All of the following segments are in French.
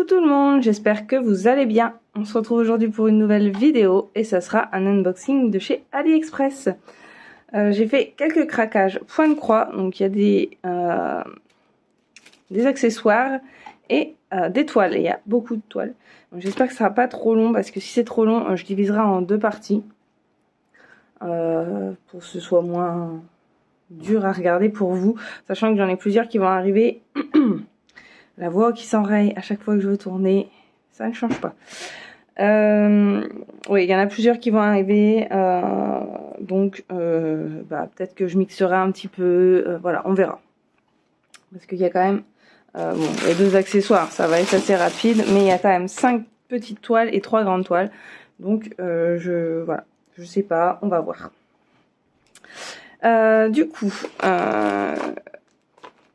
tout le monde, j'espère que vous allez bien. On se retrouve aujourd'hui pour une nouvelle vidéo et ça sera un unboxing de chez AliExpress. J'ai fait quelques craquages point de croix, donc il y a des accessoires et des toiles. Et il y a beaucoup de toiles. J'espère que ça sera pas trop long parce que si c'est trop long, je diviserai en deux parties pour que ce soit moins dur à regarder pour vous, sachant que j'en ai plusieurs qui vont arriver. La voix qui s'enraye à chaque fois que je veux tourner, ça ne change pas. Oui, il y en a plusieurs qui vont arriver, donc peut-être que je mixerai un petit peu, voilà, on verra. Parce qu'il y a quand même, les deux accessoires, ça va être assez rapide, mais il y a quand même 5 petites toiles et 3 grandes toiles. Donc, voilà, je sais pas, on va voir. Du coup,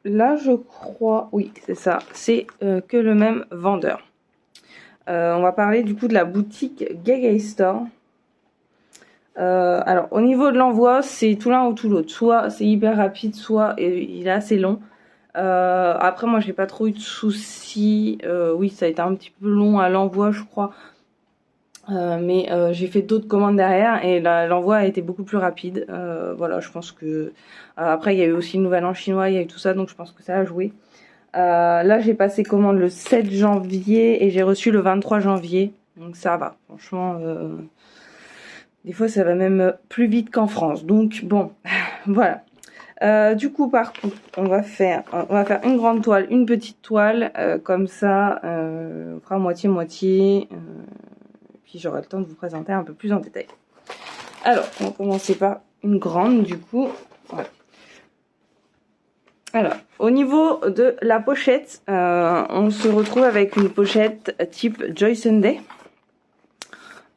là, je crois, oui, c'est ça, c'est que le même vendeur. On va parler du coup de la boutique Gay Store. Alors, au niveau de l'envoi, c'est tout l'un ou tout l'autre. Soit c'est hyper rapide, soit il est assez long. Après, moi, j'ai pas trop eu de soucis. Oui, ça a été un petit peu long à l'envoi, je crois. Mais j'ai fait d'autres commandes derrière et l'envoi a été beaucoup plus rapide. Voilà, je pense que après il y a eu aussi le nouvel an chinois, il y a eu tout ça, donc je pense que ça a joué. Là j'ai passé commande le 7 janvier et j'ai reçu le 23 janvier, donc ça va. Franchement, des fois ça va même plus vite qu'en France. Donc bon, voilà. Du coup, par contre, on va faire une grande toile, une petite toile, comme ça, on fera moitié-moitié. Puis j'aurai le temps de vous présenter un peu plus en détail. Alors, on va commencer par une grande du coup. Voilà. Alors, au niveau de la pochette, on se retrouve avec une pochette type Joy Sunday.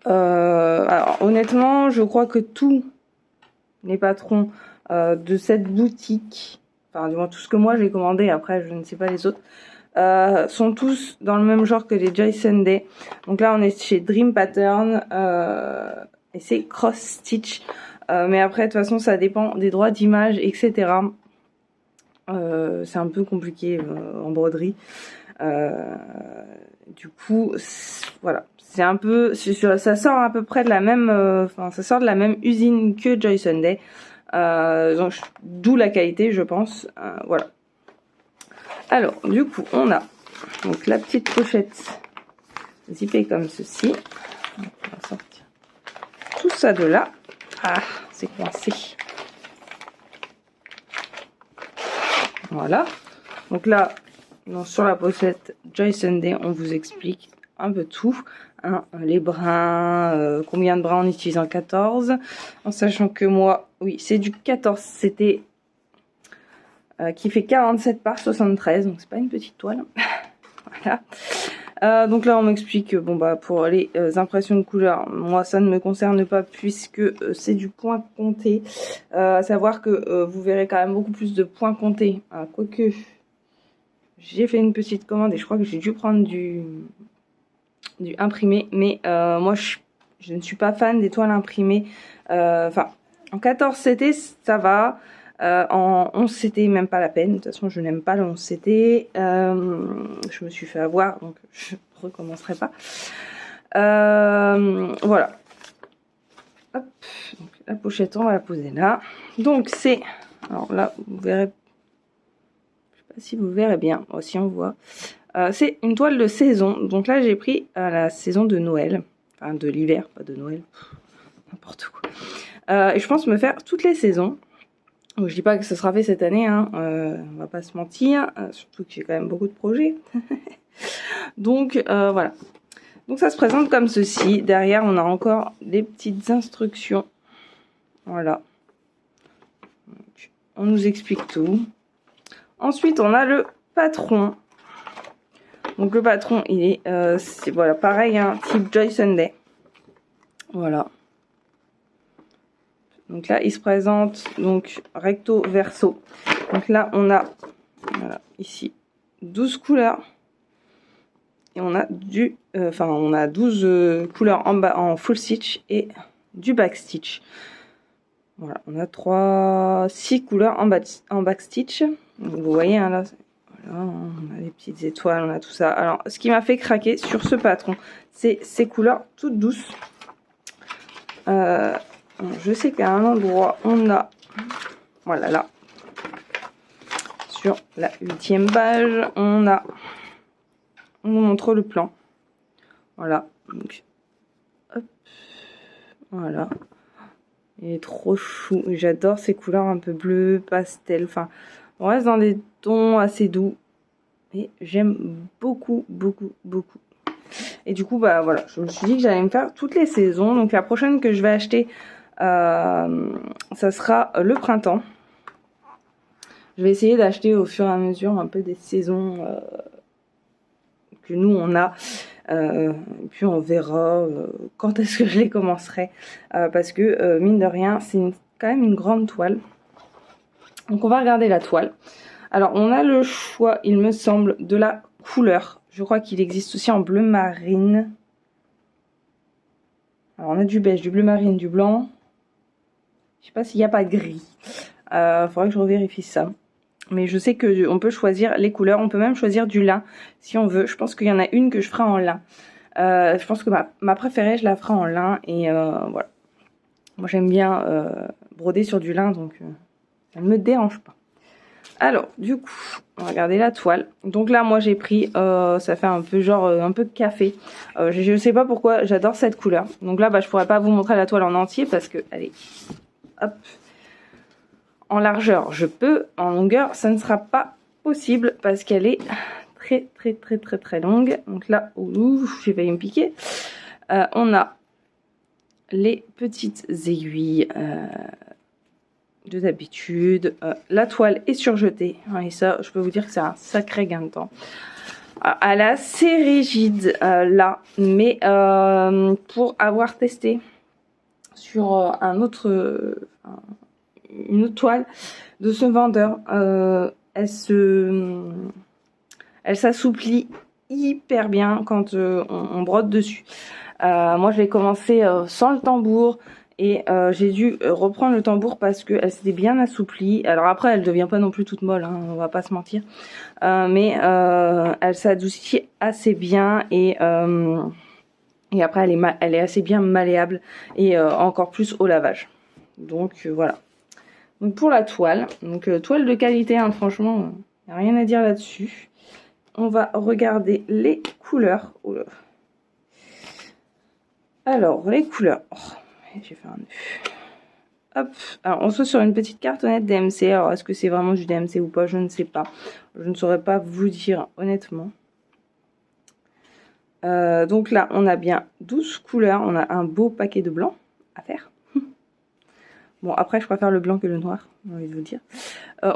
Alors, honnêtement, je crois que tous les patrons de cette boutique, enfin du moins tout ce que moi j'ai commandé, après je ne sais pas les autres, sont tous dans le même genre que les Joy Sunday. Donc là on est chez Dream Pattern et c'est cross stitch, mais après de toute façon ça dépend des droits d'image, etc. C'est un peu compliqué en broderie. Du coup voilà, c'est un peu, ça sort à peu près de la même, ça sort de la même usine que Joy Sunday, donc d'où la qualité je pense. Voilà. Alors, du coup, on a donc la petite pochette zippée comme ceci. On va sortir tout ça de là. Ah, c'est coincé. Voilà. Donc là, sur la pochette Joy Sunday, on vous explique un peu tout. Hein, les brins, combien de brins on utilise en 14. En sachant que moi, oui, c'est du 14 CT. Qui fait 47 par 73, donc c'est pas une petite toile. Voilà. Donc là on m'explique bon bah pour les impressions de couleur, moi ça ne me concerne pas puisque c'est du point compté. À savoir que vous verrez quand même beaucoup plus de points comptés. Quoique j'ai fait une petite commande et je crois que j'ai dû prendre du imprimé, mais moi je ne suis pas fan des toiles imprimées. Enfin en 14 CT ça va. En 11 CT, même pas la peine. De toute façon, je n'aime pas le 11 CT. Je me suis fait avoir, donc je recommencerai pas. Voilà. Hop. Donc, la pochette, on va la poser là. Donc, c'est... Alors là, vous verrez... Je sais pas si vous verrez bien. Oh, si on voit. C'est une toile de saison. Donc là, j'ai pris la saison de Noël. Enfin, de l'hiver, pas de Noël. N'importe quoi. Et je pense me faire toutes les saisons. Donc, je dis pas que ce sera fait cette année, hein, on va pas se mentir, surtout que j'ai quand même beaucoup de projets. Donc voilà. Donc ça se présente comme ceci. Derrière on a encore des petites instructions. Voilà. Donc, on nous explique tout. Ensuite on a le patron. Donc le patron il est, c'est voilà pareil, hein, type Joy Sunday. Voilà. Donc là, il se présente donc recto verso. Donc là, on a voilà, ici 12 couleurs. Et on a on a 12 couleurs en full stitch et du back stitch. Voilà, on a 6 couleurs en back stitch. Donc vous voyez, hein, là, On a des petites étoiles, on a tout ça. Alors, ce qui m'a fait craquer sur ce patron, c'est ces couleurs toutes douces. Je sais qu'à un endroit, on a... Voilà, là. Sur la 8e page, on a... On nous montre le plan. Voilà. Donc, hop. Voilà. Il est trop chou. J'adore ces couleurs un peu bleues, pastel. Enfin, on reste dans des tons assez doux. Et j'aime beaucoup, beaucoup, beaucoup. Et du coup, bah voilà, je me suis dit que j'allais me faire toutes les saisons. Donc la prochaine que je vais acheter, ça sera le printemps. Je vais essayer d'acheter au fur et à mesure un peu des saisons que nous on a. Et puis on verra quand est-ce que je les commencerai. Parce que mine de rien, c'est quand même une grande toile. Donc on va regarder la toile. Alors on a le choix, il me semble, de la couleur. Je crois qu'il existe aussi en bleu marine. Alors on a du beige, du bleu marine, du blanc. Je sais pas s'il n'y a pas de gris. Faudrait que je revérifie ça. Mais je sais qu'on peut choisir les couleurs. On peut même choisir du lin si on veut. Je pense qu'il y en a une que je ferai en lin. Je pense que ma préférée, je la ferai en lin. Et voilà. Moi j'aime bien broder sur du lin, donc ça ne me dérange pas. Alors, du coup, on va regarder la toile. Donc là, moi, j'ai pris, ça fait un peu genre, un peu de café. Je ne sais pas pourquoi, j'adore cette couleur. Donc là, bah, je pourrais pas vous montrer la toile en entier parce que, allez, hop. En largeur, je peux. En longueur, ça ne sera pas possible parce qu'elle est très, très, très, très, très longue. Donc là, j'ai failli me piquer. On a les petites aiguilles de d'habitude. La toile est surjetée. Et ça, je peux vous dire que c'est un sacré gain de temps. Elle est assez rigide là. Mais pour avoir testé sur une autre toile de ce vendeur, elle s'assouplit hyper bien quand on brode dessus. Moi, je l'ai commencé sans le tambour. Et j'ai dû reprendre le tambour parce qu'elle s'était bien assouplie. Alors après, elle devient pas non plus toute molle, hein, on va pas se mentir. Mais elle s'adoucit assez bien et après, elle est assez bien malléable et encore plus au lavage. Donc voilà. Donc pour la toile, donc toile de qualité, hein, franchement, il n'y a rien à dire là-dessus. On va regarder les couleurs. Oh là. Alors, les couleurs. Oh. J'ai fait un nœud. Hop, alors on se trouve sur une petite cartonnette DMC. Alors est-ce que c'est vraiment du DMC ou pas? Je ne sais pas. Je ne saurais pas vous dire honnêtement. Donc là, on a bien 12 couleurs. On a un beau paquet de blanc à faire. Bon, après, je préfère le blanc que le noir, j'ai envie de vous dire.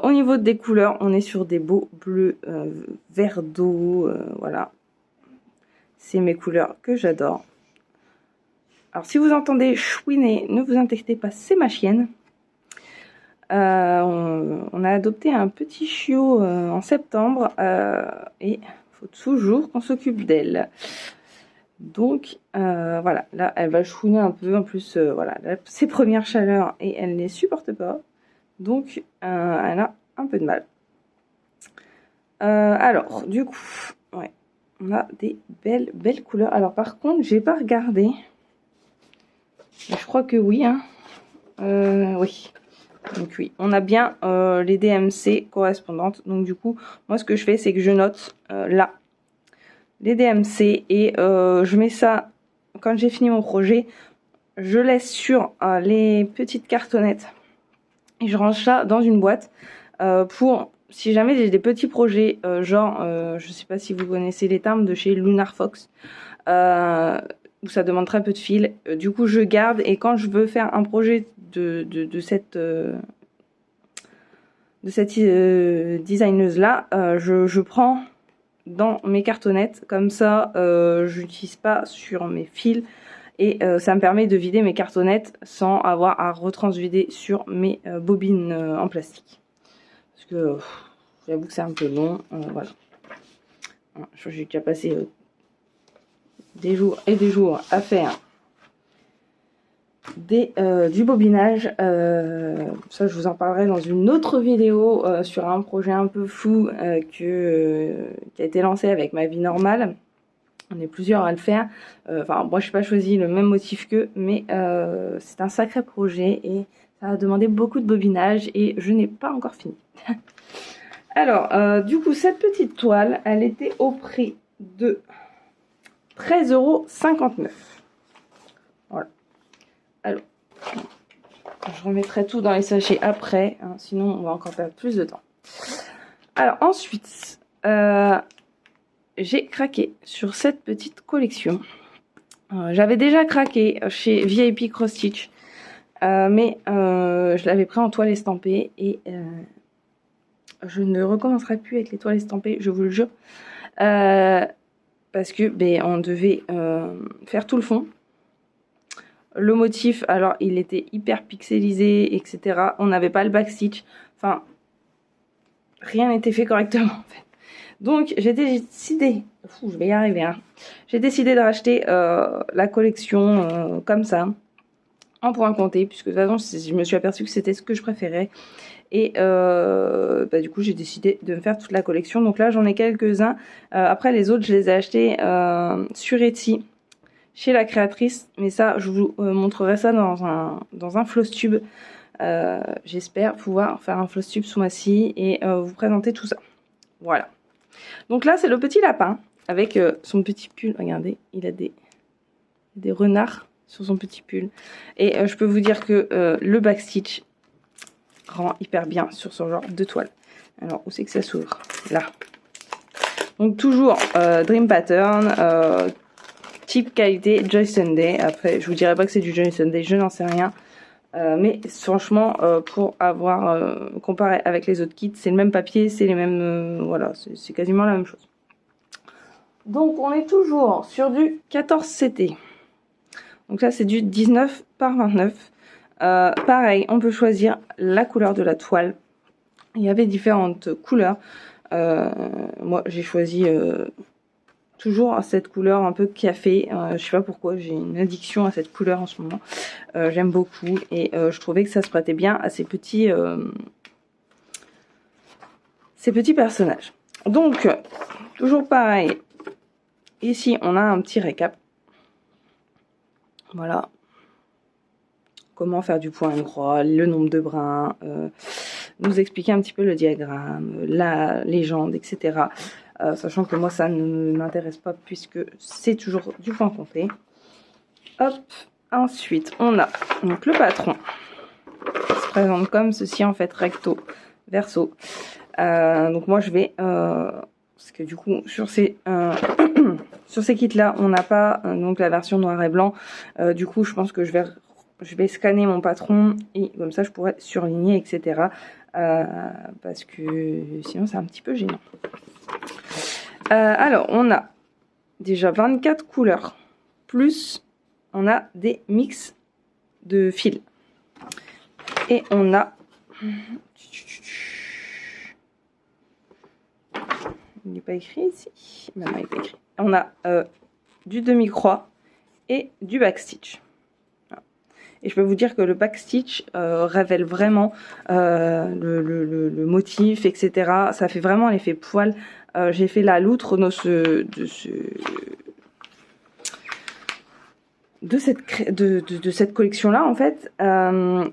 Au niveau des couleurs, on est sur des beaux bleus, vert d'eau. Voilà. C'est mes couleurs que j'adore. Alors, si vous entendez chouiner, ne vous inquiétez pas, c'est ma chienne. On a adopté un petit chiot en septembre et il faut toujours qu'on s'occupe d'elle. Donc, voilà, là, elle va chouiner un peu. En plus, voilà, ses premières chaleurs et elle ne les supporte pas. Donc, elle a un peu de mal. Alors, du coup, ouais, on a des belles couleurs. Alors, par contre, j'ai pas regardé. Je crois que oui, hein. Oui. Donc oui, on a bien les DMC correspondantes. Donc du coup, moi ce que je fais, c'est que je note là les DMC et je mets ça, quand j'ai fini mon projet, je laisse sur les petites cartonnettes et je range ça dans une boîte pour, si jamais j'ai des petits projets, genre, je sais pas si vous connaissez les timbres de chez Lunar Fox, où ça demande très peu de fil. Du coup, je garde et quand je veux faire un projet de cette designeuse là, je prends dans mes cartonnettes, comme ça je n'utilise pas sur mes fils et ça me permet de vider mes cartonnettes sans avoir à retransvider sur mes bobines en plastique. Parce que j'avoue que c'est un peu long, voilà. J'ai déjà passé des jours et des jours à faire du bobinage. Ça, je vous en parlerai dans une autre vidéo sur un projet un peu fou qui a été lancé avec ma vie normale. On est plusieurs à le faire. Enfin, moi, je n'ai pas choisi le même motif qu'eux, mais c'est un sacré projet et ça a demandé beaucoup de bobinage et je n'ai pas encore fini. Alors, du coup, cette petite toile, elle était au prix de 13,59 €. Voilà. Alors, je remettrai tout dans les sachets après, hein, sinon on va encore perdre plus de temps. Alors, ensuite, j'ai craqué sur cette petite collection. J'avais déjà craqué chez VIP Cross Stitch, mais je l'avais pris en toile estampée et je ne recommencerai plus avec les toiles estampées, je vous le jure. Parce que on devait faire tout le fond. Le motif, alors il était hyper pixelisé, etc. On n'avait pas le backstitch. Enfin, rien n'était fait correctement en fait. Donc j'ai décidé, je vais y arriver, hein. J'ai décidé de racheter la collection comme ça, en point compté, puisque de toute façon je me suis aperçue que c'était ce que je préférais. Et du coup j'ai décidé de me faire toute la collection. Donc là j'en ai quelques-uns. Après les autres je les ai achetés sur Etsy chez la créatrice, mais ça je vous montrerai ça dans un floss tube. J'espère pouvoir faire un floss tube sous ma scie et vous présenter tout ça. Voilà. Donc là c'est le petit lapin avec son petit pull. Regardez, il a des renards sur son petit pull. Et je peux vous dire que le backstitch rend hyper bien sur ce genre de toile. Alors où c'est que ça s'ouvre? Là. Donc toujours Dream Pattern, type qualité Joy Sunday. Après je vous dirai pas que c'est du Joy Sunday, je n'en sais rien. Mais franchement pour avoir comparé avec les autres kits, c'est le même papier, c'est les mêmes, voilà, c'est quasiment la même chose. Donc on est toujours sur du 14 CT. Donc là c'est du 19 par 29. Pareil, on peut choisir la couleur de la toile. Il y avait différentes couleurs. Moi j'ai choisi toujours cette couleur un peu café. Je sais pas pourquoi, j'ai une addiction à cette couleur en ce moment. J'aime beaucoup et je trouvais que ça se prêtait bien à ces petits personnages. Donc toujours pareil. Ici on a un petit récap. Voilà. Comment faire du point croix, le nombre de brins, nous expliquer un petit peu le diagramme, la légende, etc. Sachant que moi ça ne m'intéresse pas puisque c'est toujours du point compté. Hop, ensuite on a donc le patron qui se présente comme ceci en fait, recto, verso. Donc moi je vais, parce que du coup sur ces sur ces kits là on n'a pas donc la version noir et blanc. Du coup je pense que je vais scanner mon patron et comme ça je pourrais surligner, etc. Parce que sinon c'est un petit peu gênant. Alors on a déjà 24 couleurs, plus on a des mix de fils. Et on a... Il n'est pas écrit ici. Non, il n'est pas écrit. On a du demi-croix et du backstitch. Et je peux vous dire que le backstitch révèle vraiment le motif, etc. Ça fait vraiment l'effet poil. J'ai fait la loutre de cette collection là en fait,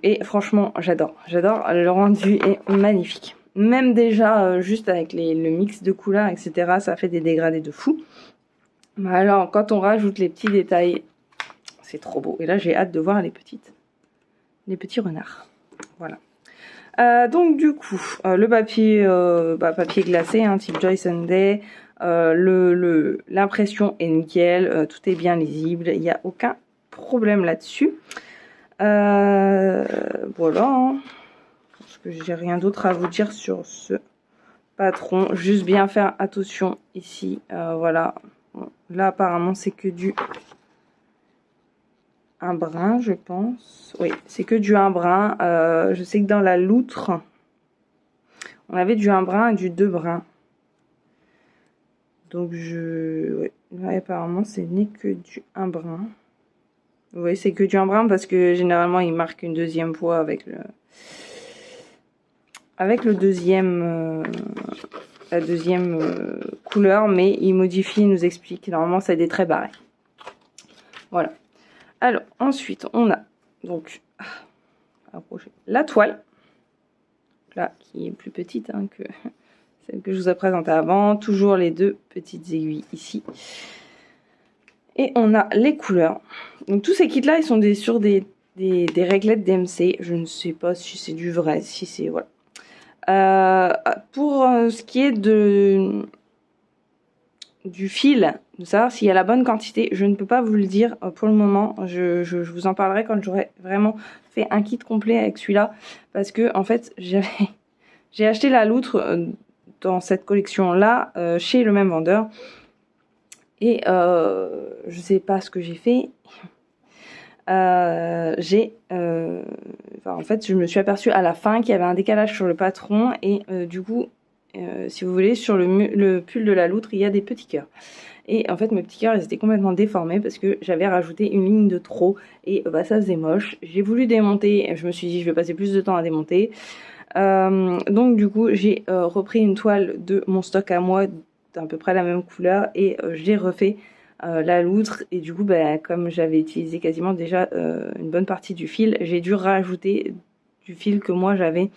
et franchement j'adore le rendu est magnifique, même déjà juste avec le mix de couleurs, etc. ça fait des dégradés de fou. Mais alors quand on rajoute les petits détails, c'est trop beau. Et là j'ai hâte de voir les petits renards. Voilà. Donc du coup le papier papier glacé, hein, type Joy Sunday. L'impression est nickel, tout est bien lisible, il n'y a aucun problème là-dessus. Voilà, hein. Parce que j'ai rien d'autre à vous dire sur ce patron, juste bien faire attention ici. Voilà, bon, là apparemment c'est que un brin, je pense. Oui, c'est que du un brin. Je sais que dans la loutre on avait du un brin et du deux brins. Donc ouais, là, apparemment c'est n'est que du un brin. Vous voyez, c'est que du embrun parce que généralement, il marque une deuxième fois avec le deuxième, la deuxième couleur, mais il modifie, il nous explique. Normalement, ça a des traits barrés. Voilà. Alors, ensuite, on a donc la toile, là, qui est plus petite hein, que celle que je vous ai présentée avant. Toujours les deux petites aiguilles ici. Et on a les couleurs. Donc, tous ces kits-là, ils sont sur des réglettes DMC. Je ne sais pas si c'est du vrai, si c'est... Voilà. Pour ce qui est du fil, de savoir s'il y a la bonne quantité, je ne peux pas vous le dire pour le moment. Je vous en parlerai quand j'aurai vraiment fait un kit complet avec celui-là, parce que en fait j'ai acheté la loutre dans cette collection là chez le même vendeur et je sais pas ce que j'ai fait. En fait je me suis aperçue à la fin qu'il y avait un décalage sur le patron et du coup si vous voulez, sur le pull de la loutre, il y a des petits cœurs. Et en fait, mes petits cœurs, ils étaient complètement déformés parce que j'avais rajouté une ligne de trop et bah, ça faisait moche. J'ai voulu démonter, je me suis dit, je vais passer plus de temps à démonter. Donc du coup, j'ai repris une toile de mon stock à moi, d'à peu près la même couleur, et j'ai refait la loutre. Et du coup, bah, comme j'avais utilisé quasiment déjà une bonne partie du fil, j'ai dû rajouter du fil que moi j'avais.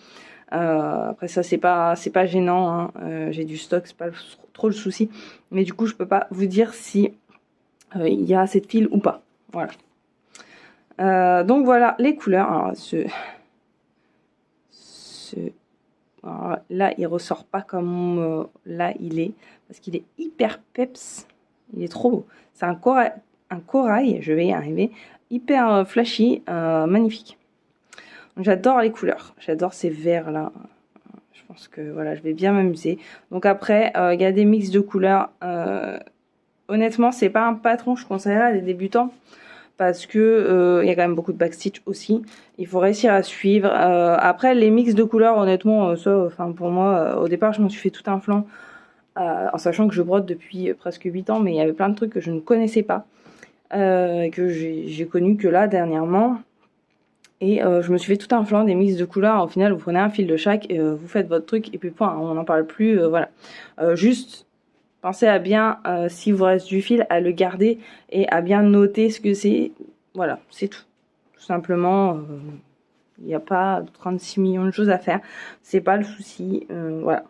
Après ça c'est pas gênant hein. J'ai du stock, c'est pas trop le souci, mais du coup je peux pas vous dire si il y a assez de fil ou pas. Voilà. Donc voilà les couleurs. Alors, alors, là il ressort pas comme là il est parce qu'il est hyper peps, il est trop beau. C'est un corail, je vais y arriver, hyper flashy, magnifique. J'adore les couleurs, j'adore ces verts là. Je pense que voilà, je vais bien m'amuser. Donc après, il y a des mix de couleurs. Honnêtement, c'est pas un patron que je conseillerais à des débutants parce que il y a quand même beaucoup de backstitch aussi. Il faut réussir à suivre. Après, les mix de couleurs, honnêtement, ça, enfin pour moi, au départ, je m'en suis fait tout un flanc en sachant que je brode depuis presque 8 ans, mais il y avait plein de trucs que je ne connaissais pas, que j'ai connu que là dernièrement. Et je me suis fait tout un flanc des mix de couleurs. Au final, vous prenez un fil de chaque, et, vous faites votre truc et puis point, on n'en parle plus. Voilà. Juste pensez à bien, si vous reste du fil, à le garder et à bien noter ce que c'est. Voilà, c'est tout. Tout simplement, il n'y a pas 36 millions de choses à faire. C'est pas le souci. Voilà.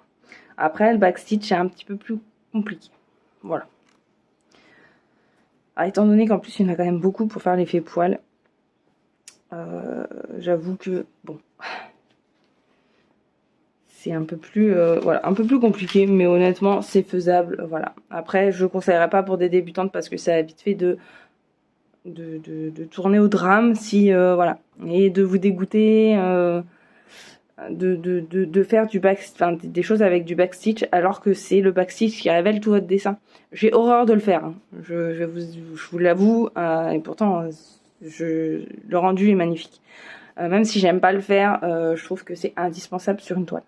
Après, le backstitch est un petit peu plus compliqué. Voilà. Alors, étant donné qu'en plus, il y en a quand même beaucoup pour faire l'effet poil. J'avoue que bon, c'est un peu plus voilà, un peu plus compliqué, mais honnêtement c'est faisable. Voilà. Après, je conseillerais pas pour des débutantes parce que ça a vite fait de tourner au drame si voilà, et de vous dégoûter de faire du des choses avec du backstitch alors que c'est le backstitch qui révèle tout votre dessin. J'ai horreur de le faire, hein. Je vous l'avoue, et pourtant le rendu est magnifique. Même si j'aime pas le faire, je trouve que c'est indispensable sur une toile.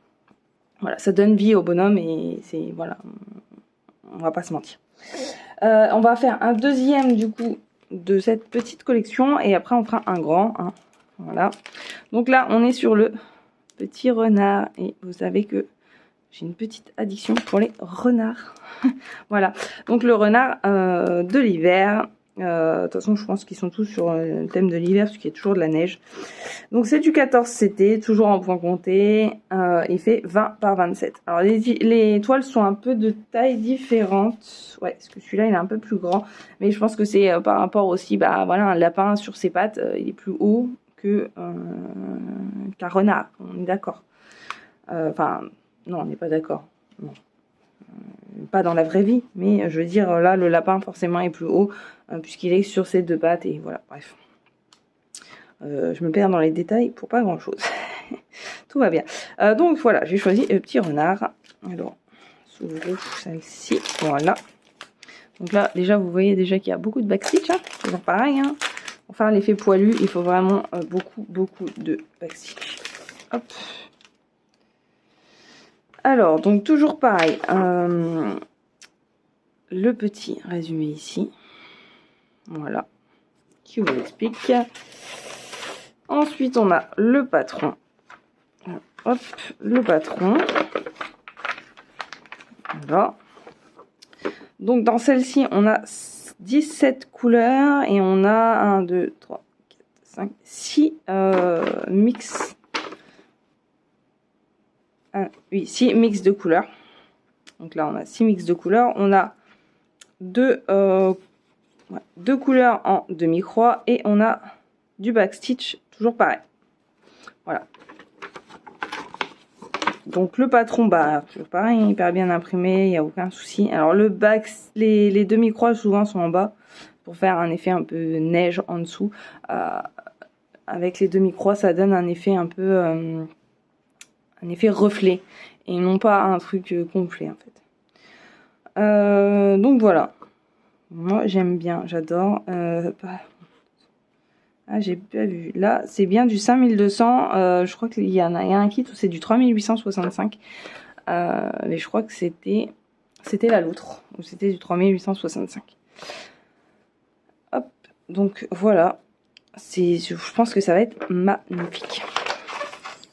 Voilà, ça donne vie au bonhomme et c'est voilà, on va pas se mentir. On va faire un deuxième du coup de cette petite collection et après on fera un grand. Hein. Voilà. Donc là, on est sur le petit renard et vous savez que j'ai une petite addiction pour les renards. Voilà. Donc le renard de l'hiver. De toute façon, je pense qu'ils sont tous sur le thème de l'hiver parce qu'il y a toujours de la neige. Donc c'est du 14 CT, toujours en point compté. Il fait 20 par 27. Alors les toiles sont un peu de taille différente. Ouais, parce que celui-là il est un peu plus grand. Mais je pense que c'est par rapport aussi, bah voilà, un lapin sur ses pattes, il est plus haut qu'un renard. On est d'accord. Enfin, non, on n'est pas d'accord. Non. Pas dans la vraie vie, mais je veux dire, là, le lapin, forcément, est plus haut, puisqu'il est sur ses deux pattes, et voilà, bref. Je me perds dans les détails pour pas grand-chose. Tout va bien. Donc, voilà, j'ai choisi le petit renard. Alors, s'ouvre celle-ci, voilà. Donc là, déjà, vous voyez déjà qu'il y a beaucoup de backstitch, hein, toujours pareil, hein. Pour faire l'effet poilu, il faut vraiment beaucoup de backstitch. Hop. Alors, donc toujours pareil, le petit résumé ici, voilà, qui vous explique. Ensuite, on a le patron. Hop, le patron. Voilà. Donc, dans celle-ci, on a 17 couleurs et on a 1, 2, 3, 4, 5, 6 mix. Oui, 6 mix de couleurs. Donc là, on a 6 mix de couleurs. On a deux couleurs en demi-croix et on a du backstitch, toujours pareil. Voilà. Donc le patron, bah toujours pareil, hyper bien imprimé, il n'y a aucun souci. Alors le back, les demi-croix souvent sont en bas pour faire un effet un peu neige en dessous. Avec les demi-croix, ça donne un effet un peu un effet reflet et non pas un truc complet en fait. Donc voilà. Moi j'aime bien, j'adore. Ah, j'ai pas vu. Là, c'est bien du 5200. Je crois qu'il y en a un kit où c'est du 3865. Mais je crois que c'était la loutre. Ou c'était du 3865. Hop. Donc voilà. Je pense que ça va être magnifique.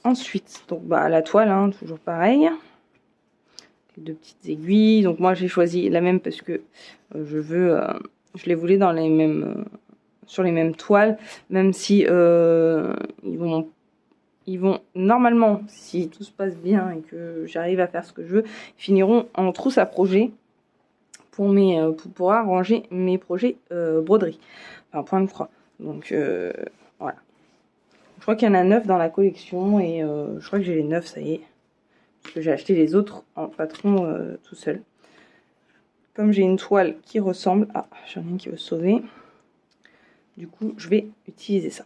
Ensuite, donc bah la toile, hein, toujours pareil. Les deux petites aiguilles. Donc moi j'ai choisi la même parce que je les voulais dans les mêmes. Sur les mêmes toiles, même si ils vont normalement, si tout se passe bien et que j'arrive à faire ce que je veux, ils finiront en trousse à projet pour pouvoir ranger mes projets broderie, enfin point de croix. Donc voilà. Je crois qu'il y en a 9 dans la collection et je crois que j'ai les 9, ça y est, parce que j'ai acheté les autres en patron tout seul. Comme j'ai une toile qui ressemble, j'en ai une qui veut sauver. Du coup, je vais utiliser ça.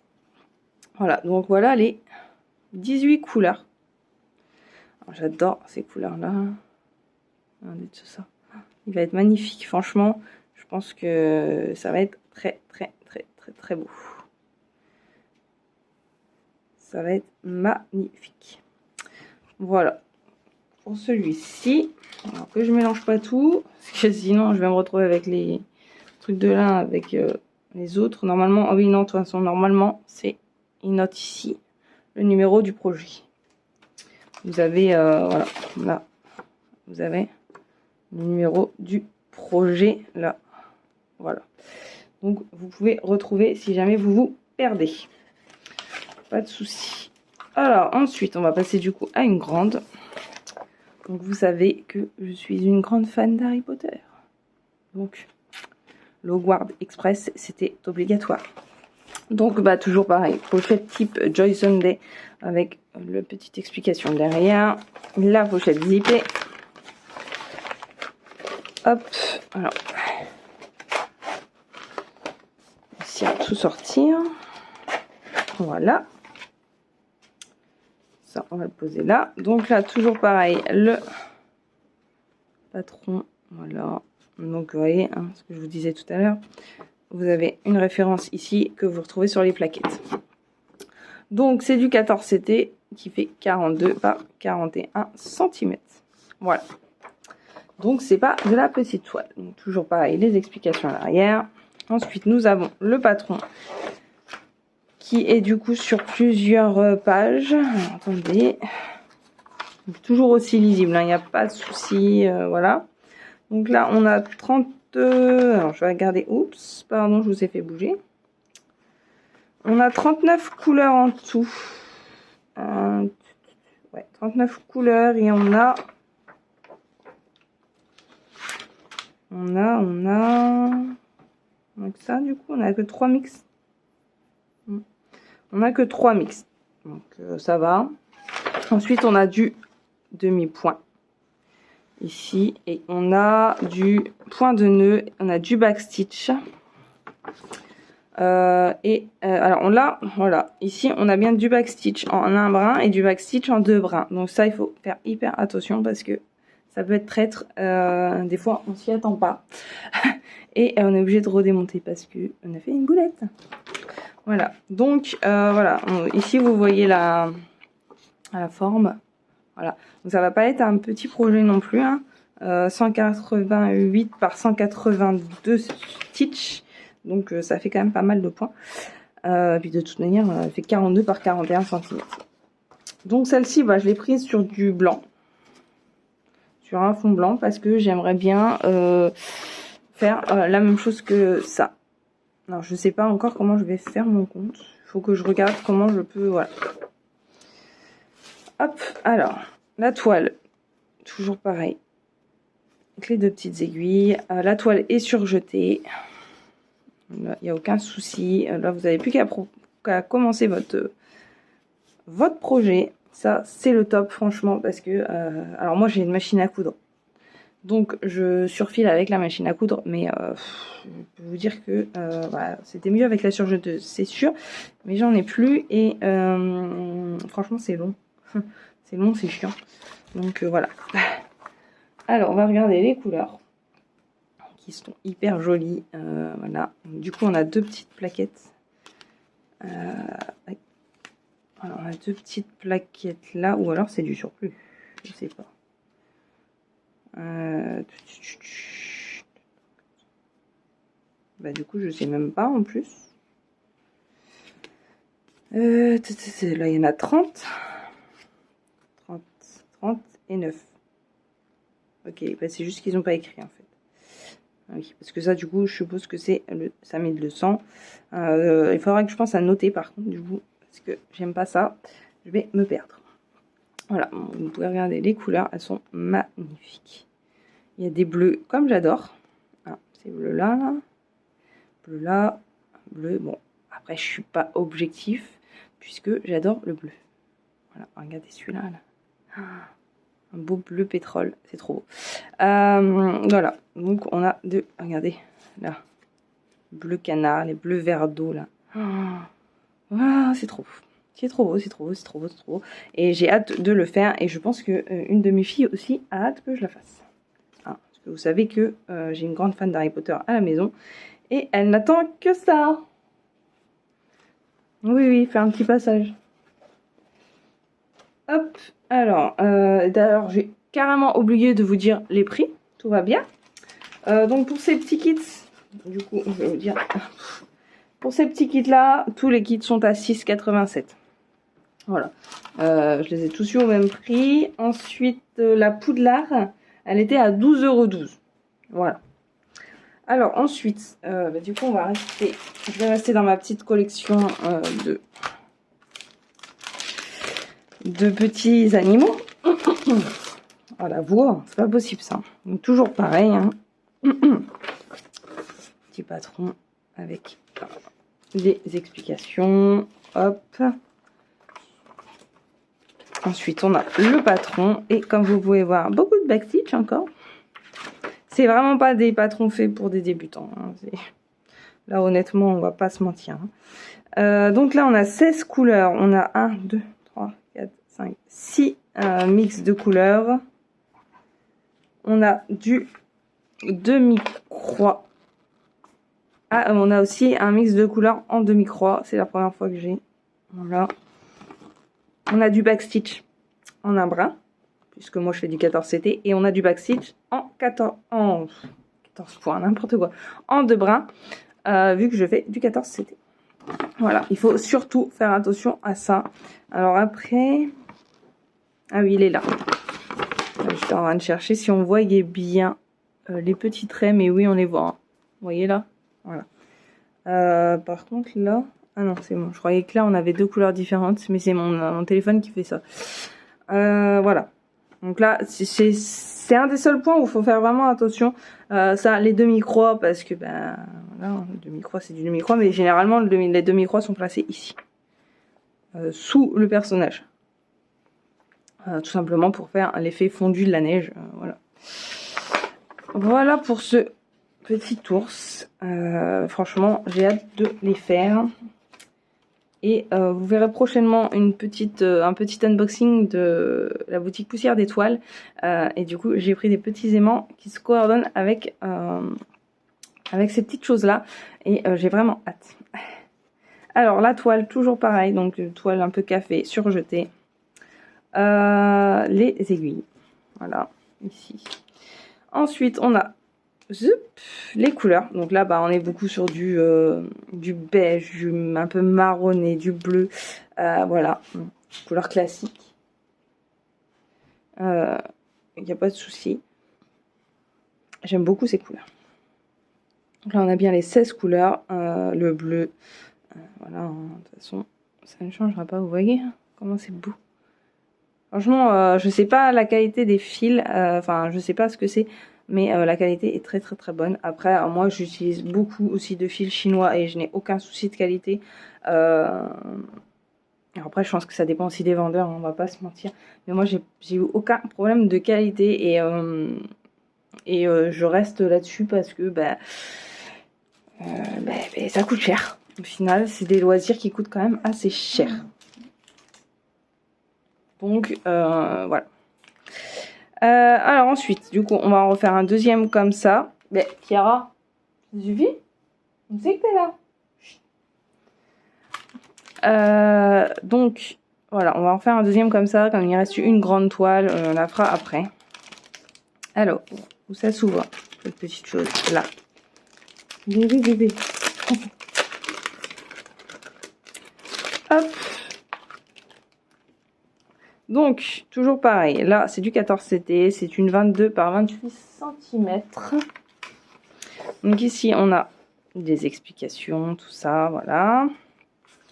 Voilà, donc voilà les 18 couleurs. J'adore ces couleurs-là. Regardez tout ça. Il va être magnifique. Franchement, je pense que ça va être très, très, très, très, très beau. Ça va être magnifique. Voilà. Pour celui-ci, alors que je mélange pas tout, parce que sinon je vais me retrouver avec les trucs de lin avec... les autres, normalement, oui, non, de toute façon, normalement, c'est, il note ici le numéro du projet. Vous avez, voilà, là, vous avez le numéro du projet, là, voilà. Donc, vous pouvez retrouver si jamais vous vous perdez. Pas de souci. Alors, ensuite, on va passer du coup à une grande. Donc, vous savez que je suis une grande fan d'Harry Potter. Donc, Hogwarts Express, c'était obligatoire. Donc bah toujours pareil, pochette type Joy Sunday avec la petite explication derrière, la pochette zippée. Hop, alors ici à tout sortir. Voilà. Ça on va le poser là. Donc là toujours pareil, le patron, voilà. Donc vous voyez, hein, ce que je vous disais tout à l'heure. Vous avez une référence ici que vous retrouvez sur les plaquettes. Donc c'est du 14 CT qui fait 42 par 41 cm. Voilà. Donc c'est pas de la petite toile. Donc toujours pareil, les explications à l'arrière. Ensuite nous avons le patron qui est du coup sur plusieurs pages. Alors, attendez. Donc, toujours aussi lisible, il n'y a pas de souci. Voilà. Donc là on a 30. Alors je vais regarder. Oups, pardon, je vous ai fait bouger. On a 39 couleurs en tout. Ouais, 39 couleurs et on a donc ça du coup on a que 3 mix. On a que 3 mix. Donc ça va. Ensuite on a du demi-point ici et on a du point de nœud, on a du backstitch. Alors on l'a, voilà, ici on a bien du backstitch en un brin et du backstitch en 2 brins. Donc ça il faut faire hyper attention parce que ça peut être traître, des fois on s'y attend pas. Et on est obligé de redémonter parce que on a fait une boulette. Voilà, donc voilà, ici vous voyez la forme. Voilà, donc ça va pas être un petit projet non plus, hein. 188 par 182 stitch. Donc ça fait quand même pas mal de points. Puis de toute manière, elle fait 42 par 41 cm. Donc celle-ci, bah, je l'ai prise sur du blanc. Sur un fond blanc parce que j'aimerais bien faire la même chose que ça. Alors je sais pas encore comment je vais faire mon compte. Il faut que je regarde comment je peux... Voilà. Hop, alors, la toile, toujours pareil. Avec les deux petites aiguilles. La toile est surjetée. Là, il n'y a aucun souci. Là, vous n'avez plus qu'à commencer votre projet. Ça, c'est le top, franchement, parce que... alors moi, j'ai une machine à coudre. Donc, je surfile avec la machine à coudre. Mais je peux vous dire que voilà, c'était mieux avec la surjeteuse, c'est sûr. Mais j'en ai plus. Et franchement, c'est long. C'est long, c'est chiant. Donc, voilà. Alors, on va regarder les couleurs. Qui sont hyper jolies. Voilà. Du coup, on a deux petites plaquettes. Alors, on a deux petites plaquettes là. Ou alors, c'est du surplus. Je sais pas. Bah, du coup, je sais même pas en plus. Là, il y en a 30. 30 et 9. Ok, bah, c'est juste qu'ils n'ont pas écrit en fait. Oui, parce que ça, du coup, je suppose que c'est le samedi le sang. Il faudra que je pense à noter par contre, du coup, parce que j'aime pas ça. Je vais me perdre. Voilà, vous pouvez regarder les couleurs, elles sont magnifiques. Il y a des bleus comme j'adore. Ah, ces bleus là, bleu là, bleu. Bon, après, je suis pas objectif puisque j'adore le bleu. Voilà, regardez celui-là. Là. Un beau bleu pétrole, c'est trop beau. Voilà, donc on a deux, regardez, là, bleu canard, les bleus verre d'eau, là. Voilà, c'est trop beau. C'est trop beau, c'est trop beau, c'est trop beau, c'est trop beau. Et j'ai hâte de le faire, et je pense que une de mes filles aussi a hâte que je la fasse. Hein, parce que vous savez que j'ai une grande fan d'Harry Potter à la maison, et elle n'attend que ça. Oui, oui, faire un petit passage. Hop, alors, d'ailleurs, j'ai carrément oublié de vous dire les prix. Tout va bien. Donc, pour ces petits kits, du coup, je vais vous dire. Pour ces petits kits-là, tous les kits sont à 6,87 €. Voilà. Je les ai tous eu au même prix. Ensuite, la Poudlard, elle était à 12,12 €. Voilà. Alors, ensuite, bah, du coup, je vais rester dans ma petite collection de petits animaux. Oh la voix, c'est pas possible ça. Donc toujours pareil. Hein. Petit patron avec les explications. Hop. Ensuite on a le patron. Et comme vous pouvez voir, beaucoup de backstitch encore. C'est vraiment pas des patrons faits pour des débutants. Hein. Là honnêtement on va pas se mentir. Hein. Donc là on a 16 couleurs. On a 1, 2, 3, 4, 5, 6 mix de couleurs. On a du demi-croix. Ah, on a aussi un mix de couleurs en demi-croix. C'est la première fois que j'ai. Voilà. On a du backstitch en un brin. Puisque moi je fais du 14 CT. Et on a du backstitch en 14 points, n'importe quoi. En deux brins. Vu que je fais du 14 CT. Voilà. Il faut surtout faire attention à ça. Alors après... Ah oui, il est là. J'étais en train de chercher si on voyait bien les petits traits, mais oui, on les voit. Hein. Vous voyez là? Voilà. Par contre, là... Ah non, c'est bon. Je croyais que là, on avait deux couleurs différentes, mais c'est mon téléphone qui fait ça. Voilà. Donc là, c'est un des seuls points où il faut faire vraiment attention. Ça, les demi-croix, parce que, ben, voilà, le demi-croix, c'est du demi-croix, mais généralement, les demi-croix sont placés ici. Sous le personnage. Tout simplement pour faire l'effet fondu de la neige. Voilà. Voilà pour ce petit ours. Franchement, j'ai hâte de les faire. Et vous verrez prochainement un petit unboxing de la boutique Poussière d'Étoiles. Et du coup, j'ai pris des petits aimants qui se coordonnent avec ces petites choses-là. Et j'ai vraiment hâte. Alors, la toile, toujours pareil. Donc, toile un peu café, surjetée. Les aiguilles. Voilà, ici. Ensuite, on a les couleurs. Donc là, bah, on est beaucoup sur du beige, un peu marronné, du bleu. Voilà, couleur classique. Il n'y a pas de souci. J'aime beaucoup ces couleurs. Donc là, on a bien les 16 couleurs. Le bleu. Voilà, hein, de toute façon, ça ne changera pas. Vous voyez comment c'est beau. Franchement, je sais pas la qualité des fils. Enfin, je sais pas ce que c'est. Mais la qualité est très très très bonne. Après, moi j'utilise beaucoup aussi de fils chinois et je n'ai aucun souci de qualité. Après, je pense que ça dépend aussi des vendeurs, hein, on va pas se mentir. Mais moi, j'ai eu aucun problème de qualité et je reste là-dessus parce que ça coûte cher. Au final, c'est des loisirs qui coûtent quand même assez cher. Donc, voilà. Alors ensuite, du coup, on va en refaire un deuxième comme ça. Mais Chiara, ça suffit? On sait que t'es là. Donc, voilà, on va en faire un deuxième comme ça. Comme il reste une grande toile, on la fera après. Alors, où ça s'ouvre, cette petite chose là. Bébé. Hop. Donc, toujours pareil. Là, c'est du 14 CT. C'est une 22 par 28 cm. Donc ici, on a des explications, tout ça, voilà.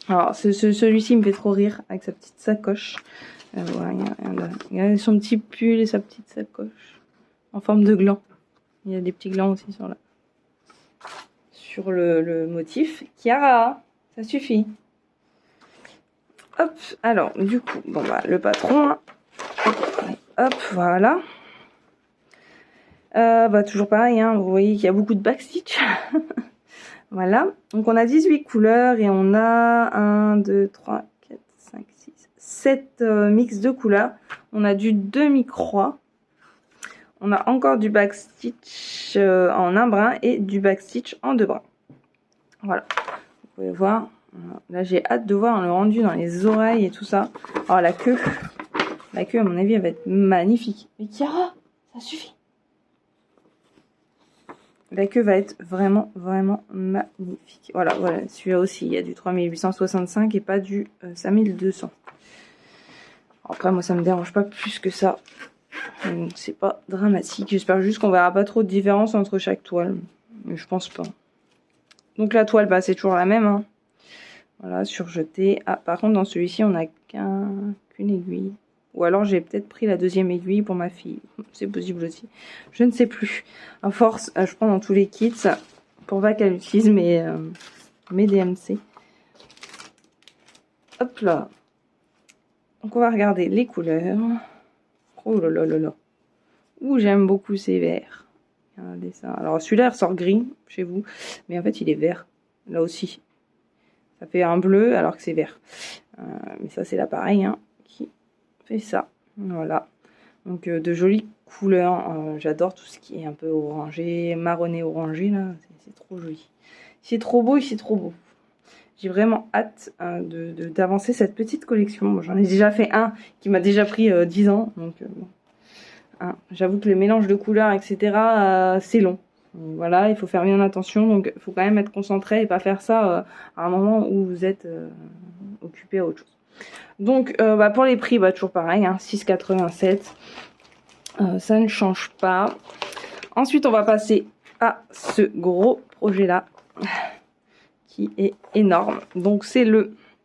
Alors, celui-ci me fait trop rire avec sa petite sacoche. Voilà, il y a son petit pull et sa petite sacoche en forme de gland. Il y a des petits glands aussi sur le motif. Chiara, ça suffit. Hop, alors, du coup, bon bah, le patron. Hop, voilà. Toujours pareil, hein, vous voyez qu'il y a beaucoup de backstitch. Voilà, donc on a 18 couleurs et on a 1, 2, 3, 4, 5, 6, 7 mix de couleurs. On a du demi-croix. On a encore du backstitch en un brin et du backstitch en deux brins. Voilà, vous pouvez voir. Là, j'ai hâte de voir le rendu dans les oreilles et tout ça. Alors, la queue, à mon avis, elle va être magnifique. Mais Chiara, ça suffit. La queue va être vraiment, vraiment magnifique. Voilà, celui-là aussi, il y a du 3865 et pas du 5200. Après, moi, ça me dérange pas plus que ça. C'est pas dramatique. J'espère juste qu'on verra pas trop de différence entre chaque toile. Mais je pense pas. Donc la toile, c'est toujours la même. Hein. Voilà, surjetée. Ah, par contre, dans celui-ci, on n'a qu'une aiguille. Ou alors, j'ai peut-être pris la deuxième aiguille pour ma fille. C'est possible aussi. Je ne sais plus. À force, je prends dans tous les kits pour pas qu'elle utilise mes DMC. Hop là. Donc, on va regarder les couleurs. Oh là là là là. Ouh, j'aime beaucoup ces verts. Regardez ça. Alors, celui-là, il ressort gris chez vous. Mais en fait, il est vert. Là aussi. Ça fait un bleu alors que c'est vert. Mais ça, c'est l'appareil qui fait ça. Voilà. Donc, de jolies couleurs. J'adore tout ce qui est un peu orangé, marronné orangé. Là, c'est trop joli. C'est trop beau et c'est trop beau. J'ai vraiment hâte d'avancer cette petite collection. Bon, j'en ai déjà fait un qui m'a déjà pris 10 ans. Donc, j'avoue que les mélanges de couleurs, etc., c'est long. Donc, voilà, il faut faire bien attention. Donc, il faut quand même être concentré et pas faire ça à un moment où vous êtes occupé à autre chose. Donc, pour les prix, toujours pareil, 6,87. Ça ne change pas. Ensuite, on va passer à ce gros projet-là, qui est énorme. Donc, c'est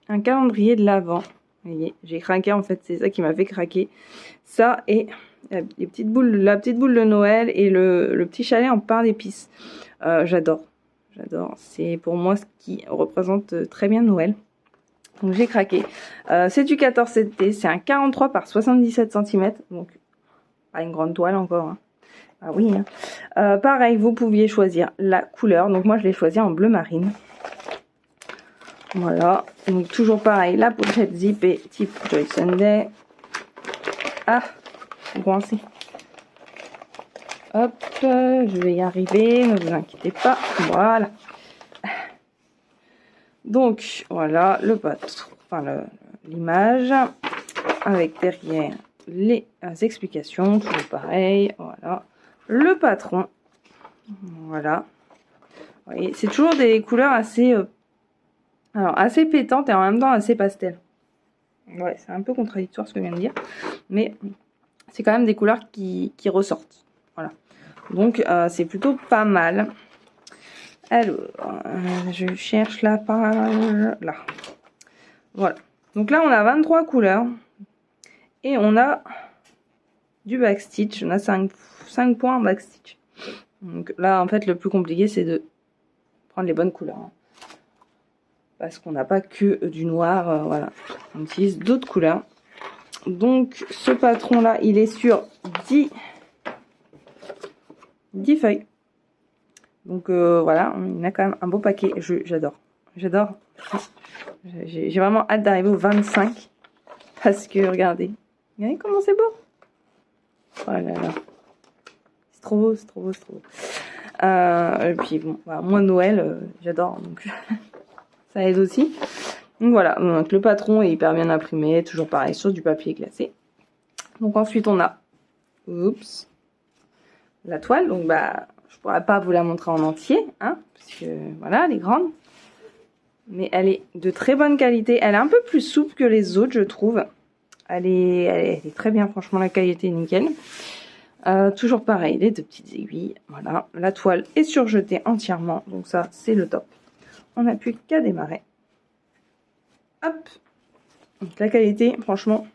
un calendrier de l'Avent. Vous voyez, j'ai craqué, en fait, c'est ça qui m'a fait craquer. Ça et la petite boule de Noël et le petit chalet en pain d'épices. J'adore. C'est pour moi ce qui représente très bien Noël. Donc j'ai craqué. C'est du 14 CT, c'est un 43 par 77 cm. Donc pas une grande toile encore. Ah oui. Pareil, vous pouviez choisir la couleur. Donc moi je l'ai choisi en bleu marine. Voilà. Donc toujours pareil, la pochette zippée type Joy Sunday. Ah, coincé. Hop, je vais y arriver, ne vous inquiétez pas. Voilà. Donc, voilà le patron, l'image, avec derrière les explications, toujours pareil. Voilà, le patron. Voilà, Vous voyez, c'est toujours des couleurs assez, alors, assez pétantes et en même temps assez pastel. Ouais, c'est un peu contradictoire ce que je viens de dire. Mais c'est quand même des couleurs qui ressortent. Voilà. Donc, c'est plutôt pas mal. Alors, je cherche la page. Là. Voilà. Donc là, on a 23 couleurs. Et on a du backstitch. On a 5 points en backstitch. Donc là, en fait, le plus compliqué, c'est de prendre les bonnes couleurs. Hein. Parce qu'on n'a pas que du noir. Voilà. On utilise d'autres couleurs. Donc, ce patron-là, il est sur 10 feuilles. Donc, voilà. On a quand même un beau paquet. J'adore. J'adore. J'ai vraiment hâte d'arriver au 25. Parce que, regardez. Regardez comment c'est beau. Oh là là. C'est trop beau, c'est trop beau, c'est trop beau. Et puis, bon, voilà, moi, Noël, j'adore. Donc, ça aide aussi. Donc, voilà. Donc, le patron est hyper bien imprimé. Toujours pareil, sur du papier glacé. Donc, ensuite, on a... Oups. La toile. Donc, bah, je pourrais pas vous la montrer en entier. Hein, parce que, voilà, elle est grande. Mais elle est de très bonne qualité. Elle est un peu plus souple que les autres, je trouve. Elle est très bien, franchement, la qualité est nickel. Toujours pareil, les deux petites aiguilles. Voilà, la toile est surjetée entièrement. Donc ça, c'est le top. On n'a plus qu'à démarrer. Hop. Donc la qualité, franchement,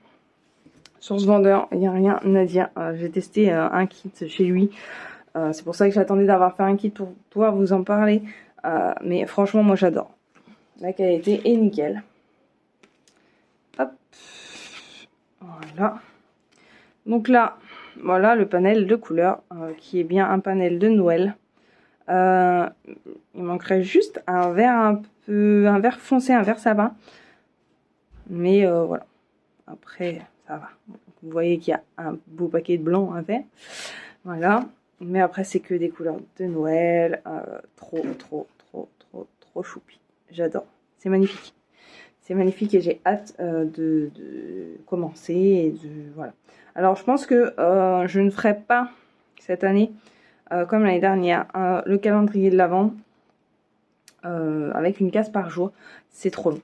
sur ce vendeur, il n'y a rien à dire. J'ai testé un kit chez lui. C'est pour ça que j'attendais d'avoir fait un kit pour pouvoir vous en parler. Mais franchement, moi, j'adore. La qualité est nickel. Hop. Voilà. Donc là, voilà le panel de couleurs qui est bien un panel de Noël. Il manquerait juste un vert un vert foncé, un vert sabin. Mais voilà. Après, ça va. Vous voyez qu'il y a un beau paquet de blanc, un vert. Voilà. Mais après, c'est que des couleurs de Noël. Trop choupi. J'adore. C'est magnifique. C'est magnifique et j'ai hâte de commencer. Et voilà. Alors, je pense que je ne ferai pas cette année, comme l'année dernière, le calendrier de l'Avent avec une case par jour. C'est trop long.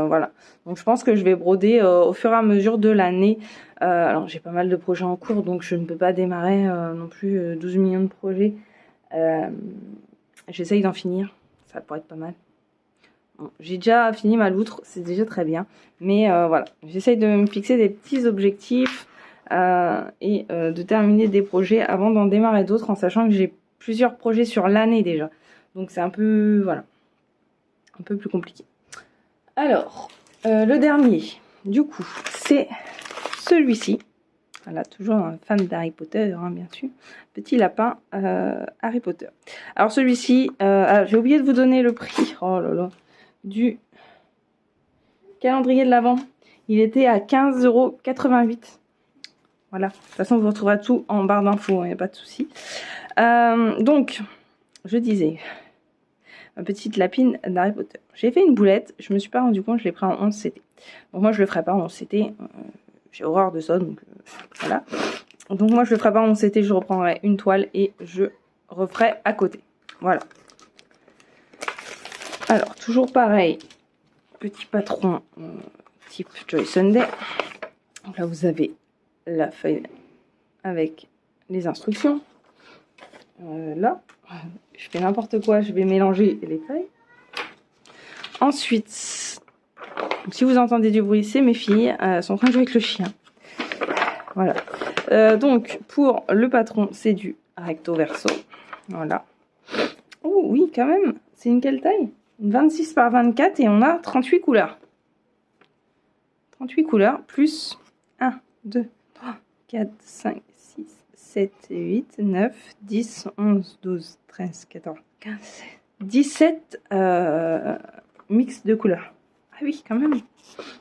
Voilà. Donc, je pense que je vais broder au fur et à mesure de l'année. Alors, j'ai pas mal de projets en cours, donc je ne peux pas démarrer non plus 12 millions de projets. J'essaye d'en finir. Ça pourrait être pas mal. Bon, j'ai déjà fini ma loutre, c'est déjà très bien. Mais voilà, j'essaye de me fixer des petits objectifs et de terminer des projets avant d'en démarrer d'autres, en sachant que j'ai plusieurs projets sur l'année déjà. Donc c'est un peu, voilà, un peu plus compliqué. Alors, le dernier, du coup, c'est celui-ci. Voilà, toujours un fan d'Harry Potter, hein, bien sûr. Petit lapin Harry Potter. Alors celui-ci, j'ai oublié de vous donner le prix. Oh là là. Du calendrier de l'Avent. Il était à 15,88 €. Voilà. De toute façon, vous retrouverez tout en barre d'infos, il n'y a pas de souci. Donc, je disais, ma petite lapine d'Harry Potter. J'ai fait une boulette, je me suis pas rendu compte, je l'ai pris en 11 CT. Donc moi, je le ferai pas en 11 CT. J'ai horreur de ça, donc voilà. Donc moi, je le ferai pas en 11 CT, je reprendrai une toile et je referai à côté. Voilà. Alors, toujours pareil. Petit patron type Joy Sunday. Donc là, vous avez la feuille avec les instructions. Là, je fais n'importe quoi, je vais mélanger les feuilles. Ensuite, si vous entendez du bruit, c'est mes filles. Elles sont en train de jouer avec le chien. Voilà. Donc, pour le patron, c'est du recto verso. Voilà. Oh oui, quand même. C'est une quelle taille? 26 par 24 et on a 38 couleurs. 38 couleurs plus 1, 2, 3, 4, 5, 6, 7, 8, 9, 10, 11, 12, 13, 14, 15, 16, 17 mix de couleurs. Ah oui, quand même.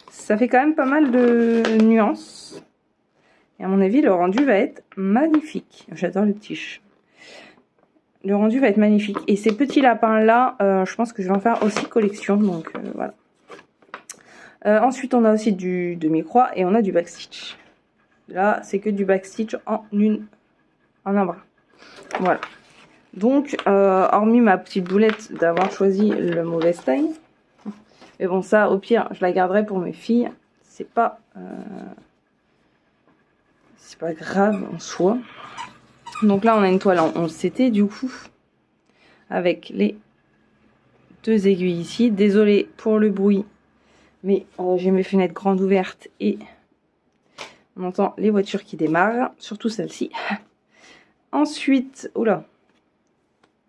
Ça fait quand même pas mal de nuances. Et à mon avis, le rendu va être magnifique. J'adore le tige. Le rendu va être magnifique. Et ces petits lapins-là, je pense que je vais en faire aussi collection. Donc, voilà. Ensuite, on a aussi du demi-croix et on a du backstitch. Là, c'est que du backstitch en un bras. Voilà. Donc, hormis ma petite boulette d'avoir choisi le mauvais taille. Mais bon, ça, au pire, je la garderai pour mes filles. C'est pas grave en soi. Donc là, on a une toile en 11 CT, du coup, avec les 2 aiguilles ici. Désolée pour le bruit, mais j'ai mes fenêtres grandes ouvertes et on entend les voitures qui démarrent, surtout celle-ci. Ensuite, oula,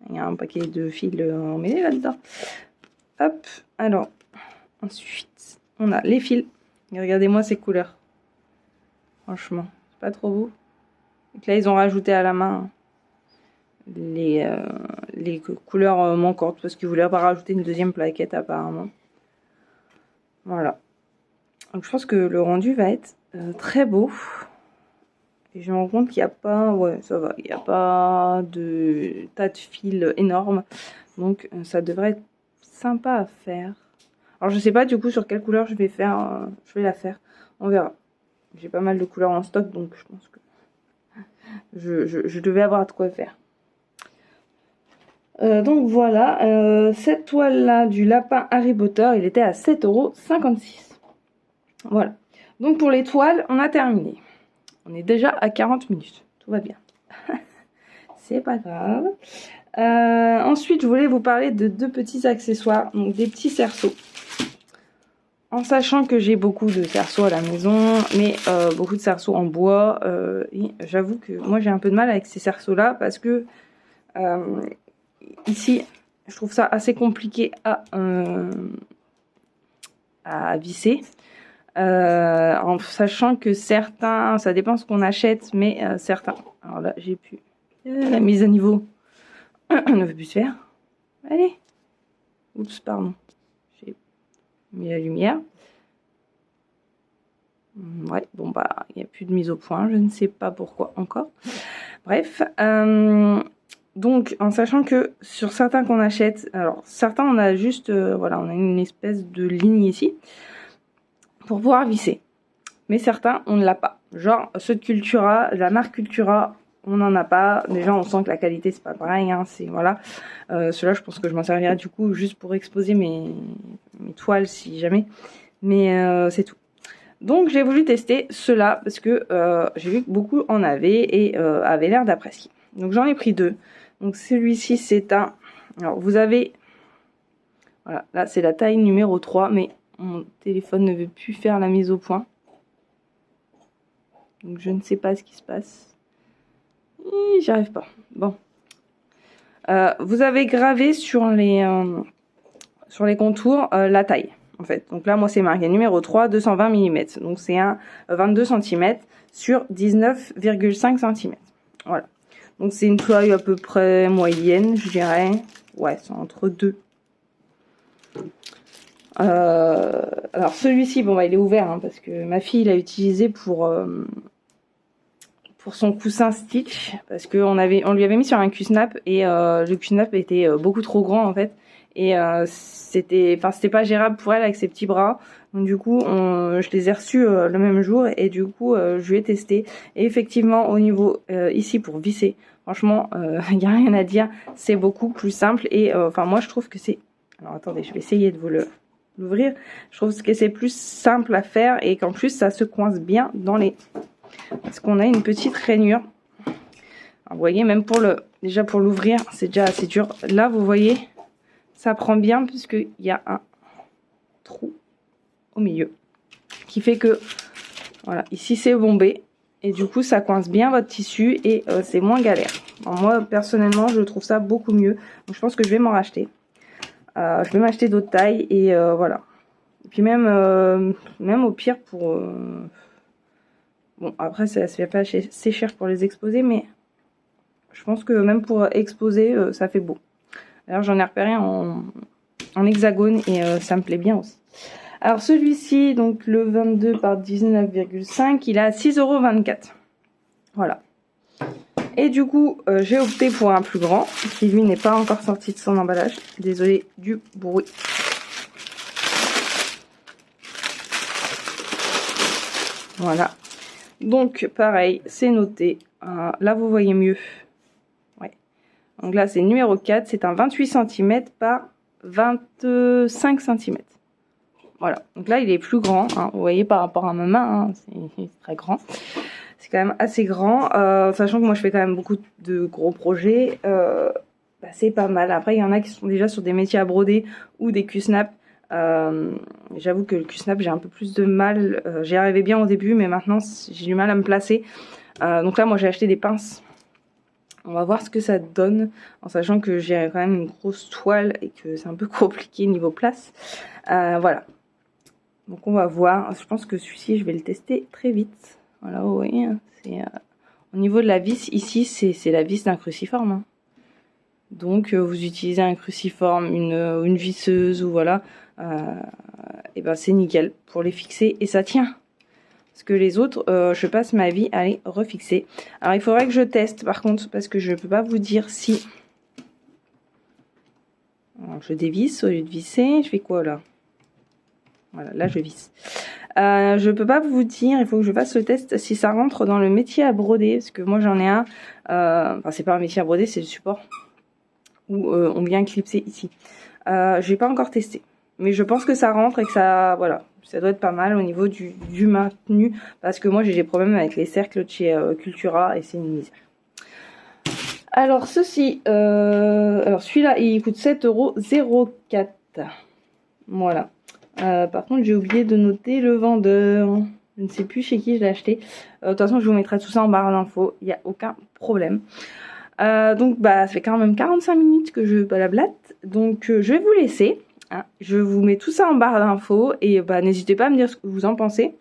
il y a un paquet de fils emmêlés là-dedans. Hop, alors, ensuite, on a les fils. Regardez-moi ces couleurs. Franchement, c'est pas trop beau. Donc là, ils ont rajouté à la main les couleurs manquantes parce qu'ils voulaient pas rajouter une deuxième plaquette apparemment. Voilà. Donc je pense que le rendu va être très beau. Et je me rends compte qu'il n'y a pas... Ouais, ça va. Il n'y a pas de tas de fils énormes. Donc ça devrait être sympa à faire. Alors je sais pas du coup sur quelle couleur je vais la faire. On verra. J'ai pas mal de couleurs en stock, donc je pense que je devais avoir de quoi faire. Donc voilà, cette toile là du lapin Harry Potter, il était à 7,56 €. Voilà. Donc pour les toiles, on a terminé. On est déjà à 40 minutes. Tout va bien. C'est pas grave. Ensuite, je voulais vous parler de 2 petits accessoires, donc des petits cerceaux. En sachant que j'ai beaucoup de cerceaux à la maison, mais beaucoup de cerceaux en bois. Et j'avoue que moi j'ai un peu de mal avec ces cerceaux là parce que ici je trouve ça assez compliqué à visser. En sachant que certains, ça dépend ce qu'on achète, mais certains. Alors là j'ai pu. La mise à niveau ne veut plus se faire. Allez. Oups, pardon. J'ai mis la lumière. Ouais, bon bah, il n'y a plus de mise au point, je ne sais pas pourquoi encore. Bref, donc en sachant que sur certains qu'on achète, alors certains on a juste, voilà, on a une espèce de ligne ici pour pouvoir visser. Mais certains on ne l'a pas. Genre ceux de Cultura, la marque Cultura, on n'en a pas. Déjà on sent que la qualité c'est pas pareil, hein, c'est voilà. Ceux-là je pense que je m'en servirai du coup juste pour exposer mes toiles si jamais. Mais c'est tout. Donc j'ai voulu tester ceux-là parce que j'ai vu que beaucoup en avaient et avaient l'air d'apprécier. Donc j'en ai pris 2. Donc celui-ci c'est un... Alors vous avez... Voilà, là c'est la taille numéro 3, mais mon téléphone ne veut plus faire la mise au point. Donc je ne sais pas ce qui se passe. J'y arrive pas. Bon. Vous avez gravé sur les contours la taille. En fait. Donc là, moi, c'est marqué numéro 3, 220 mm. Donc c'est un 22 cm sur 19,5 cm. Voilà. Donc c'est une taille à peu près moyenne, je dirais. Ouais, c'est entre 2. Alors celui-ci, bon, bah, il est ouvert hein, parce que ma fille l'a utilisé pour son coussin Stitch. Parce qu'on lui avait mis sur un Q-snap et le Q-snap était beaucoup trop grand en fait. Et c'était pas gérable pour elle avec ses petits bras. Donc du coup je les ai reçus le même jour et du coup je lui ai testé et effectivement au niveau ici pour visser, franchement il n'y a rien à dire, c'est beaucoup plus simple et enfin moi je trouve que c'est, alors attendez je vais essayer de vous l'ouvrir, je trouve que c'est plus simple à faire et qu'en plus ça se coince bien dans les, parce qu'on a une petite rainure. Alors, vous voyez, même déjà pour l'ouvrir c'est déjà assez dur. Là vous voyez ça prend bien puisqu'il y a un trou au milieu qui fait que voilà, ici c'est bombé et du coup ça coince bien votre tissu et c'est moins galère. Alors, moi personnellement je trouve ça beaucoup mieux, donc je pense que je vais m'en racheter. Je vais m'acheter d'autres tailles et voilà. Et puis même au pire pour bon après ça se fait pas assez cher pour les exposer, mais je pense que même pour exposer ça fait beau. Alors j'en ai repéré en hexagone et ça me plaît bien aussi. Alors celui-ci, donc le 22 par 19,5, il est à 6,24 €. Voilà. Et du coup, j'ai opté pour un plus grand, qui lui n'est pas encore sorti de son emballage. Désolée du bruit. Voilà. Donc pareil, c'est noté. Là vous voyez mieux. Donc là, c'est numéro 4. C'est un 28 cm par 25 cm. Voilà. Donc là, il est plus grand. Hein. Vous voyez par rapport à ma main, hein, c'est très grand. C'est quand même assez grand. Sachant que moi, je fais quand même beaucoup de gros projets. Bah, c'est pas mal. Après, il y en a qui sont déjà sur des métiers à broder ou des Q-snap. J'avoue que le Q-snap, j'ai un peu plus de mal. J'y arrivais bien au début, mais maintenant, j'ai du mal à me placer. Donc là, moi, j'ai acheté des pinces. On va voir ce que ça donne, en sachant que j'ai quand même une grosse toile et que c'est un peu compliqué niveau place. Voilà. Donc on va voir. Je pense que celui-ci, je vais le tester très vite. Voilà, vous voyez. Au niveau de la vis, ici, c'est la vis d'un cruciforme. Hein. Donc vous utilisez un cruciforme, une visseuse ou voilà. Et ben c'est nickel pour les fixer et ça tient. Parce que les autres, je passe ma vie à les refixer. Alors il faudrait que je teste par contre, parce que je ne peux pas vous dire si... Alors, je dévisse au lieu de visser. Je fais quoi là? Voilà, là je visse. Je peux pas vous dire, il faut que je fasse le test si ça rentre dans le métier à broder. Parce que moi j'en ai un, enfin c'est pas un métier à broder, c'est le support. Où on vient clipser ici. Je n'ai pas encore testé. Mais je pense que ça rentre et que ça, voilà, ça doit être pas mal au niveau du maintenu. Parce que moi j'ai des problèmes avec les cercles de chez Cultura et c'est une misère. Alors ceci, alors celui-là il coûte 7,04 €. Voilà. Par contre j'ai oublié de noter le vendeur. Je ne sais plus chez qui je l'ai acheté. De toute façon je vous mettrai tout ça en barre d'infos. Il n'y a aucun problème. Donc bah ça fait quand même 45 minutes que je blablate. Donc je vais vous laisser. Hein. Je vous mets tout ça en barre d'infos. Et bah n'hésitez pas à me dire ce que vous en pensez.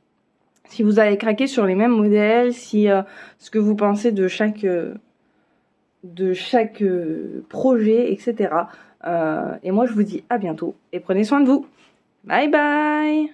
Si vous avez craqué sur les mêmes modèles, si ce que vous pensez de chaque projet, etc. Et moi je vous dis à bientôt. Et prenez soin de vous. Bye bye.